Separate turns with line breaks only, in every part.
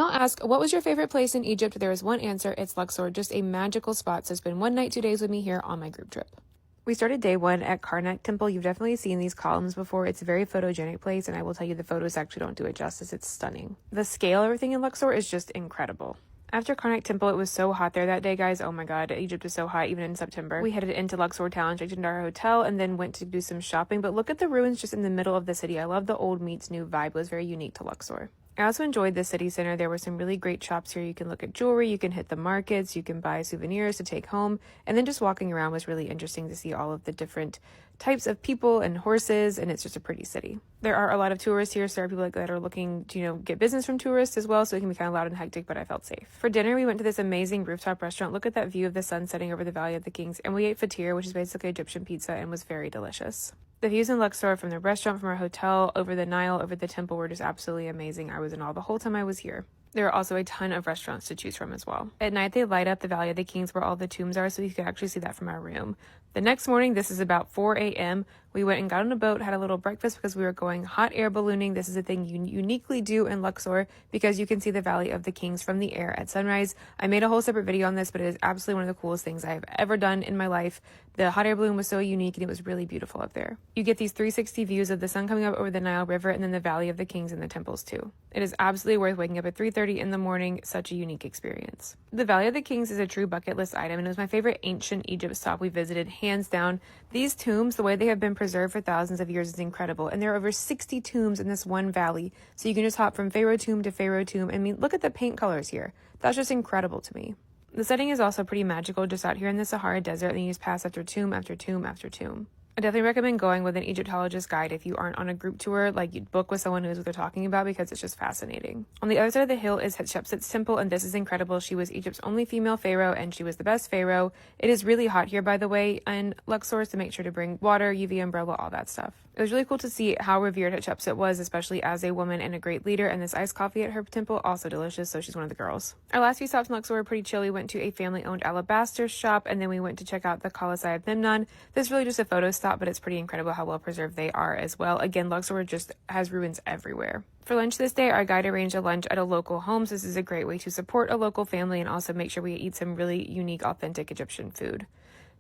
I'll ask, what was your favorite place in Egypt? There is one answer. It's Luxor, just a magical spot. So spend 1 night, 2 days with me here on my group trip. We started day one at Karnak Temple. You've definitely seen these columns before. It's a very photogenic place, and I will tell you the photos actually don't do it justice. It's stunning. The scale of everything in Luxor is just incredible. After Karnak Temple, it was so hot there that day, guys. Oh my god, Egypt is so hot, even in September. We headed into Luxor town, checked into our hotel, and then went to do some shopping. But look at the ruins just in the middle of the city. I love the old meets new vibe. It was very unique to Luxor. I also enjoyed the city center. There were some really great shops here. You can look at jewelry, you can hit the markets, you can buy souvenirs to take home. And then just walking around was really interesting to see all of the different types of people and horses, and it's just a pretty city. There are a lot of tourists here, so there are people that are looking to, get business from tourists as well, so it can be kind of loud and hectic, but I felt safe. For dinner, we went to this amazing rooftop restaurant. Look at that view of the sun setting over the Valley of the Kings, and we ate fatir, which is basically Egyptian pizza, and was very delicious. The views in Luxor from the restaurant, from our hotel, over the Nile, over the temple were just absolutely amazing. I was in awe the whole time I was here. There are also a ton of restaurants to choose from as well. At night, they light up the Valley of the Kings where all the tombs are, so you could actually see that from our room. The next morning, this is about 4 a.m., we went and got on a boat, had a little breakfast because we were going hot air ballooning. This is a thing you uniquely do in Luxor because you can see the Valley of the Kings from the air at sunrise. I made a whole separate video on this, but it is absolutely one of the coolest things I have ever done in my life. The hot air balloon was so unique and it was really beautiful up there. You get these 360 views of the sun coming up over the Nile River and then the Valley of the Kings and the temples too. It is absolutely worth waking up at 3:30 in the morning. Such a unique experience. The Valley of the Kings is a true bucket list item, and it was my favorite ancient Egypt stop we visited, hands down. These tombs, the way they have been preserved for thousands of years, is incredible, and there are over 60 tombs in this one valley, so you can just hop from pharaoh tomb to pharaoh tomb. I mean, look at the paint colors here. That's just incredible to me. The setting is also pretty magical, just out here in the Sahara Desert, and you just pass after tomb after tomb after tomb. I definitely recommend going with an Egyptologist guide if you aren't on a group tour, like you'd book with someone who knows what they're talking about, because it's just fascinating. On the other side of the hill is Hatshepsut's temple, and this is incredible. She was Egypt's only female pharaoh, and she was the best pharaoh. It is really hot here, by the way, in Luxor, so make sure to bring water, UV umbrella, all that stuff. It was really cool to see how revered Hatshepsut was, especially as a woman and a great leader, and this iced coffee at her temple, also delicious, so she's one of the girls. Our last few stops in Luxor were pretty chill. We went to a family-owned alabaster shop, and then we went to check out the Colossi of Memnon. This is really just a photo stop, but it's pretty incredible how well preserved they are as well. Again, Luxor just has ruins everywhere. For lunch this day, our guide arranged a lunch at a local home, so this is a great way to support a local family and also make sure we eat some really unique, authentic Egyptian food.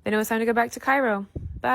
Then it was time to go back to Cairo. Bye!